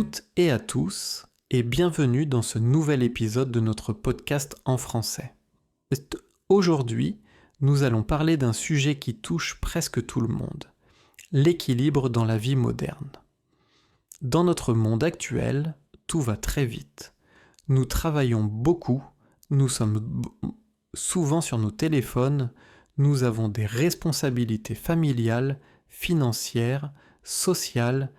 toutes et à tous et bienvenue dans ce nouvel épisode de notre podcast en français. Aujourd'hui, nous allons parler d'un sujet qui touche presque tout le monde, l'équilibre dans la vie moderne. Dans notre monde actuel, tout va très vite. Nous travaillons beaucoup, nous sommes souvent sur nos téléphones, nous avons des responsabilités familiales, financières, sociales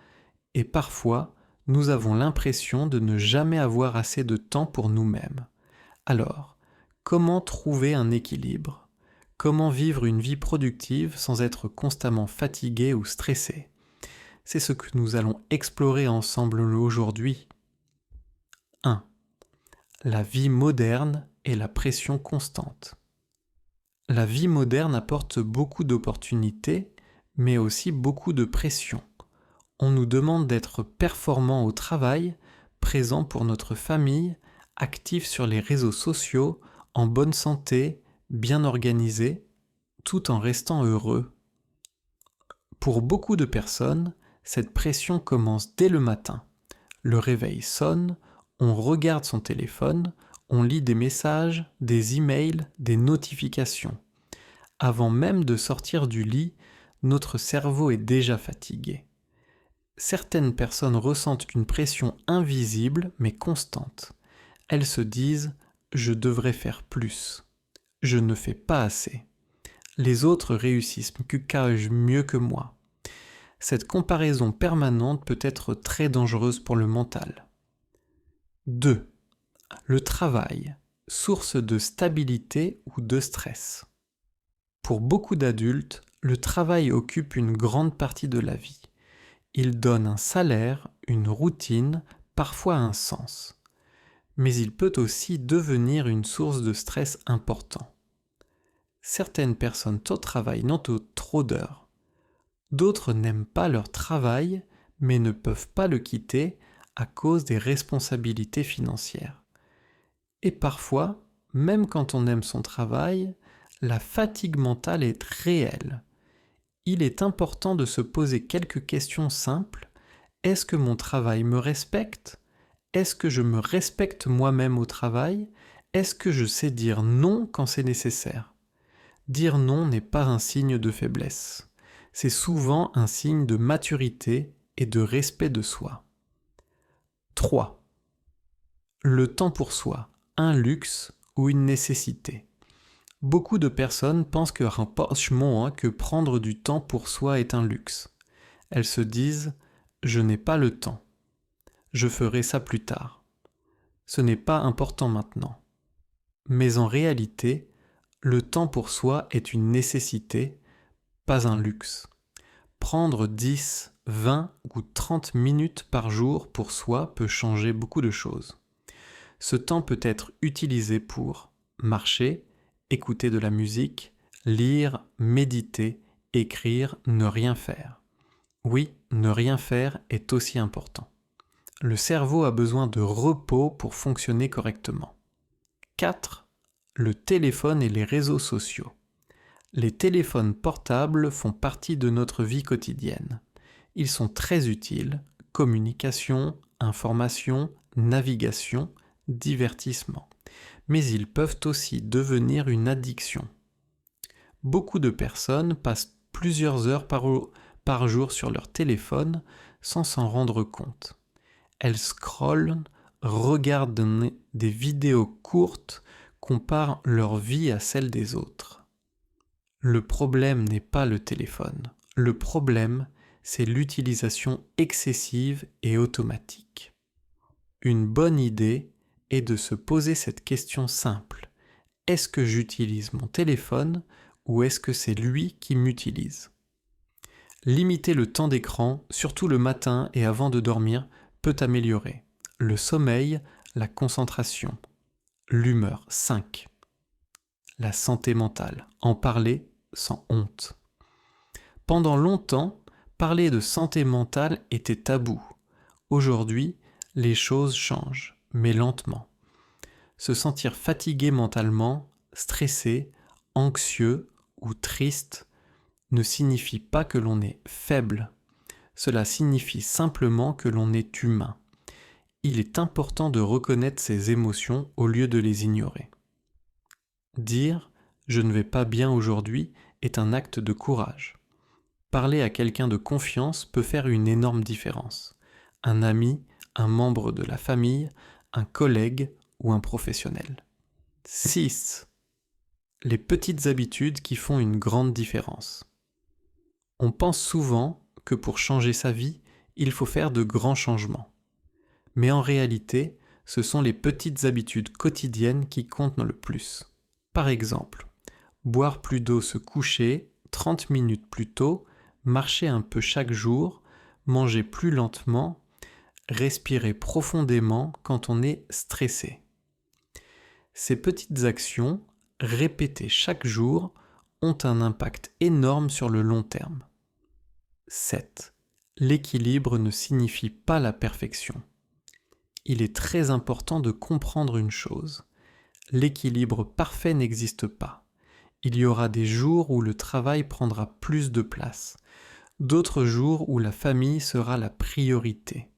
et parfois nous avons l'impression de ne jamais avoir assez de temps pour nous-mêmes. Alors, comment trouver un équilibre ? Comment vivre une vie productive sans être constamment fatigué ou stressé ? C'est ce que nous allons explorer ensemble aujourd'hui. 1. La vie moderne et la pression constante. La vie moderne apporte beaucoup d'opportunités, mais aussi beaucoup de pression. On nous demande d'être performants au travail, présents pour notre famille, actifs sur les réseaux sociaux, en bonne santé, bien organisés, tout en restant heureux. Pour beaucoup de personnes, cette pression commence dès le matin. Le réveil sonne, on regarde son téléphone, on lit des messages, des emails, des notifications. Avant même de sortir du lit, notre cerveau est déjà fatigué. Certaines personnes ressentent une pression invisible mais constante. Elles se disent « je devrais faire plus »,« je ne fais pas assez »,« les autres réussissent mieux que moi ». Cette comparaison permanente peut être très dangereuse pour le mental. 2. Le travail, source de stabilité ou de stress. Pour beaucoup d'adultes, le travail occupe une grande partie de la vie. Il donne un salaire, une routine, parfois un sens. Mais il peut aussi devenir une source de stress important. Certaines personnes au travail n'ont trop d'heures. D'autres n'aiment pas leur travail, mais ne peuvent pas le quitter à cause des responsabilités financières. Et parfois, même quand on aime son travail, la fatigue mentale est réelle. Il est important de se poser quelques questions simples. Est-ce que mon travail me respecte ? Est-ce que je me respecte moi-même au travail ? Est-ce que je sais dire non quand c'est nécessaire ? Dire non n'est pas un signe de faiblesse. C'est souvent un signe de maturité et de respect de soi. 3. Le temps pour soi, un luxe ou une nécessité. Beaucoup de personnes pensent que prendre du temps pour soi est un luxe. Elles se disent « je n'ai pas le temps, je ferai ça plus tard, ce n'est pas important maintenant ». Mais en réalité, le temps pour soi est une nécessité, pas un luxe. Prendre 10, 20 ou 30 minutes par jour pour soi peut changer beaucoup de choses. Ce temps peut être utilisé pour marcher, écouter de la musique, lire, méditer, écrire, ne rien faire. Oui, ne rien faire est aussi important. Le cerveau a besoin de repos pour fonctionner correctement. 4. Le téléphone et les réseaux sociaux. Les téléphones portables font partie de notre vie quotidienne. Ils sont très utiles, communication, information, navigation, divertissement. Mais ils peuvent aussi devenir une addiction. Beaucoup de personnes passent plusieurs heures par jour sur leur téléphone sans s'en rendre compte. Elles scrollent, regardent des vidéos courtes, comparent leur vie à celle des autres. Le problème n'est pas le téléphone. Le problème, c'est l'utilisation excessive et automatique. Une bonne idée est de se poser cette question simple. Est-ce que j'utilise mon téléphone ou est-ce que c'est lui qui m'utilise ? Limiter le temps d'écran, surtout le matin et avant de dormir, peut améliorer le sommeil, la concentration, l'humeur. 5. La santé mentale. En parler sans honte. Pendant longtemps, parler de santé mentale était tabou. Aujourd'hui, les choses changent, mais lentement. Se sentir fatigué mentalement, stressé, anxieux ou triste ne signifie pas que l'on est faible. Cela signifie simplement que l'on est humain. il est important de reconnaître ses émotions au lieu de les ignorer. Dire « je ne vais pas bien aujourd'hui » est un acte de courage. Parler à quelqu'un de confiance peut faire une énorme différence. Un ami, un membre de la famille, un collègue ou un professionnel. 6. Les petites habitudes qui font une grande différence. On pense souvent que pour changer sa vie, il faut faire de grands changements. Mais en réalité, ce sont les petites habitudes quotidiennes qui comptent le plus. Par exemple, boire plus d'eau se coucher 30 minutes plus tôt, marcher un peu chaque jour, manger plus lentement, respirer profondément quand on est stressé. Ces petites actions, répétées chaque jour, ont un impact énorme sur le long terme. 7. L'équilibre ne signifie pas la perfection. Il est très important de comprendre une chose. L'équilibre parfait n'existe pas. Il y aura des jours où le travail prendra plus de place, d'autres jours où la famille sera la priorité.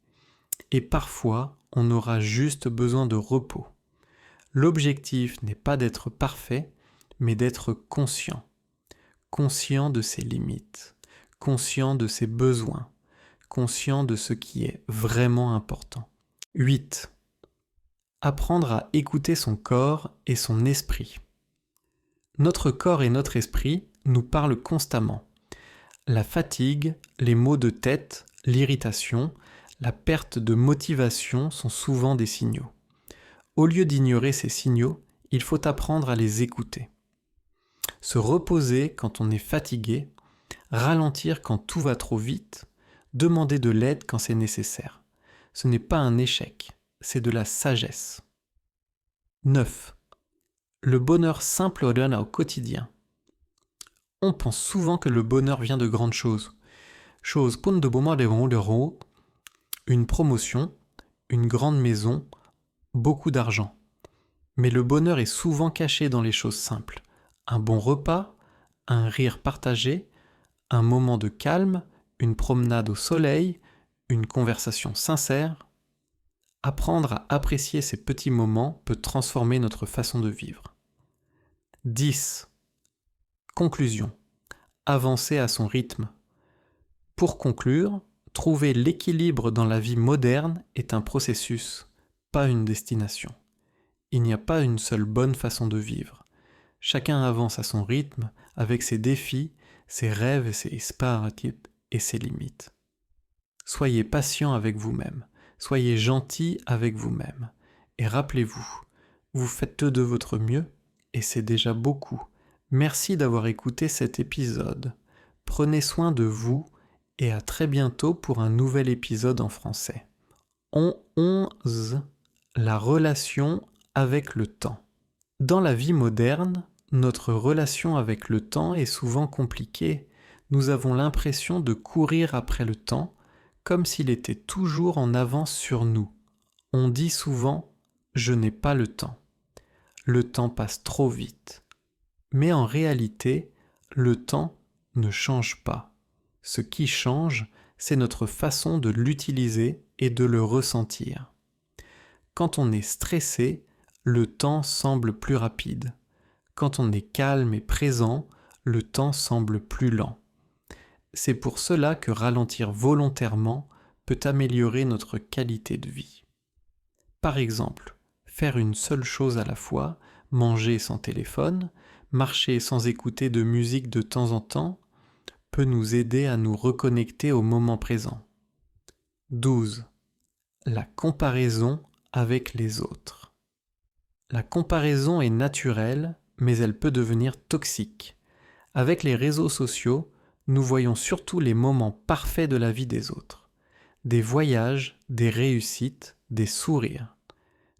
Et parfois, on aura juste besoin de repos. L'objectif n'est pas d'être parfait, mais d'être conscient. Conscient de ses limites, conscient de ses besoins, conscient de ce qui est vraiment important. 8. Apprendre à écouter son corps et son esprit. Notre corps et notre esprit nous parlent constamment. La fatigue, les maux de tête, l'irritation, la perte de motivation sont souvent des signaux. Au lieu d'ignorer ces signaux, il faut apprendre à les écouter. Se reposer quand on est fatigué, ralentir quand tout va trop vite, demander de l'aide quand c'est nécessaire. Ce n'est pas un échec, c'est de la sagesse. 9. Le bonheur simple au quotidien. On pense souvent que le bonheur vient de grandes choses. Une promotion, une grande maison, beaucoup d'argent. Mais le bonheur est souvent caché dans les choses simples. Un bon repas, un rire partagé, un moment de calme, une promenade au soleil, une conversation sincère. Apprendre à apprécier ces petits moments peut transformer notre façon de vivre. 10. Conclusion. Avancer à son rythme. Pour conclure, trouver l'équilibre dans la vie moderne est un processus, pas une destination. Il n'y a pas une seule bonne façon de vivre. Chacun avance à son rythme, avec ses défis, ses rêves et ses limites. Soyez patient avec vous-même, soyez gentil avec vous-même. Et rappelez-vous, vous faites de votre mieux, et c'est déjà beaucoup. Merci d'avoir écouté cet épisode. Prenez soin de vous, et à très bientôt pour un nouvel épisode en français. 11. La relation avec le temps. Dans la vie moderne, notre relation avec le temps est souvent compliquée. Nous avons l'impression de courir après le temps, comme s'il était toujours en avance sur nous. On dit souvent « je n'ai pas le temps ». Le temps passe trop vite. Mais en réalité, le temps ne change pas. Ce qui change, c'est notre façon de l'utiliser et de le ressentir. Quand on est stressé, le temps semble plus rapide. Quand on est calme et présent, le temps semble plus lent. C'est pour cela que ralentir volontairement peut améliorer notre qualité de vie. Par exemple, faire une seule chose à la fois, manger sans téléphone, marcher sans écouter de musique de temps en temps, peut nous aider à nous reconnecter au moment présent. 12. La comparaison avec les autres. La comparaison est naturelle, mais elle peut devenir toxique. Avec les réseaux sociaux, nous voyons surtout les moments parfaits de la vie des autres. Des voyages, des réussites, des sourires.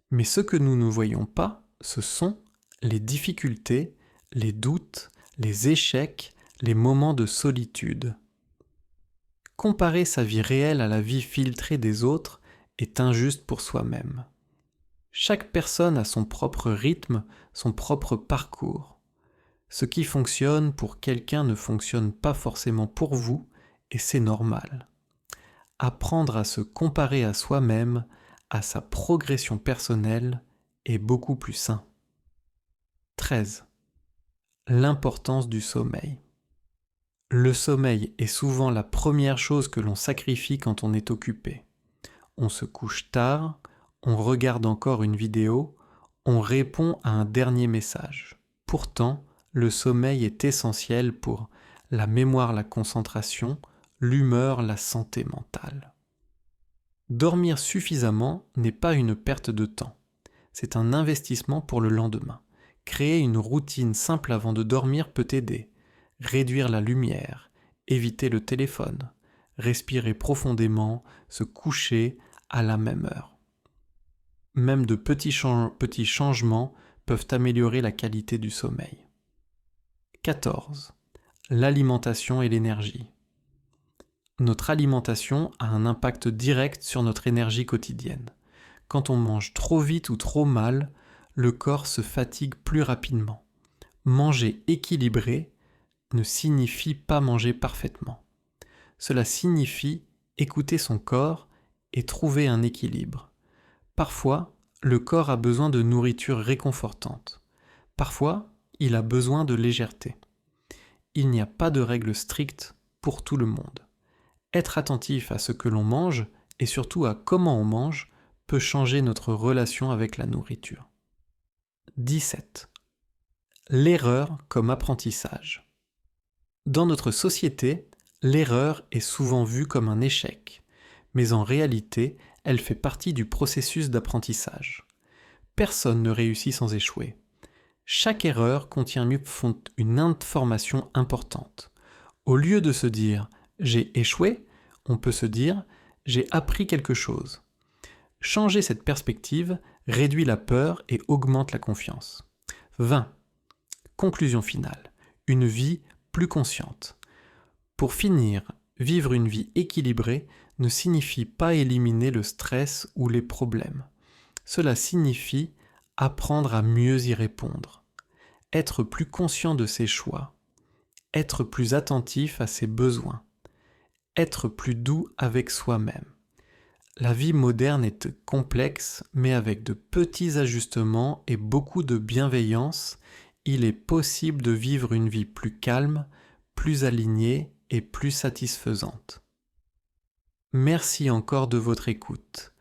Mais ce que nous ne voyons pas, ce sont les difficultés, les doutes, les échecs, les moments de solitude. Comparer sa vie réelle à la vie filtrée des autres est injuste pour soi-même. Chaque personne a son propre rythme, son propre parcours. Ce qui fonctionne pour quelqu'un ne fonctionne pas forcément pour vous, et c'est normal. Apprendre à se comparer à soi-même, à sa progression personnelle est beaucoup plus sain. 13. L'importance du sommeil. Le sommeil est souvent la première chose que l'on sacrifie quand on est occupé. On se couche tard, on regarde encore une vidéo, on répond à un dernier message. Pourtant, le sommeil est essentiel pour la mémoire, la concentration, l'humeur, la santé mentale. Dormir suffisamment n'est pas une perte de temps. C'est un investissement pour le lendemain. Créer une routine simple avant de dormir peut aider. Réduire la lumière, éviter le téléphone, respirer profondément, se coucher à la même heure. Même de petits changements peuvent améliorer la qualité du sommeil. 14. L'alimentation et l'énergie. Notre alimentation a un impact direct sur notre énergie quotidienne. Quand on mange trop vite ou trop mal, le corps se fatigue plus rapidement. Manger équilibré ne signifie pas manger parfaitement. Cela signifie écouter son corps et trouver un équilibre. Parfois, le corps a besoin de nourriture réconfortante. Parfois, il a besoin de légèreté. Il n'y a pas de règle stricte pour tout le monde. Être attentif à ce que l'on mange et surtout à comment on mange peut changer notre relation avec la nourriture. 17. L'erreur comme apprentissage. Dans notre société, l'erreur est souvent vue comme un échec, mais en réalité, elle fait partie du processus d'apprentissage. Personne ne réussit sans échouer. Chaque erreur contient une information importante. Au lieu de se dire « j'ai échoué », on peut se dire « j'ai appris quelque chose ». Changer cette perspective réduit la peur et augmente la confiance. 20. Conclusion finale. Une vie plus consciente. Pour finir, vivre une vie équilibrée ne signifie pas éliminer le stress ou les problèmes. Cela signifie apprendre à mieux y répondre, être plus conscient de ses choix, être plus attentif à ses besoins, être plus doux avec soi-même. La vie moderne est complexe, mais avec de petits ajustements et beaucoup de bienveillance, il est possible de vivre une vie plus calme, plus alignée et plus satisfaisante. Merci encore de votre écoute.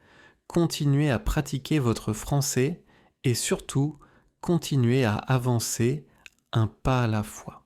Continuez à pratiquer votre français et surtout, continuez à avancer un pas à la fois.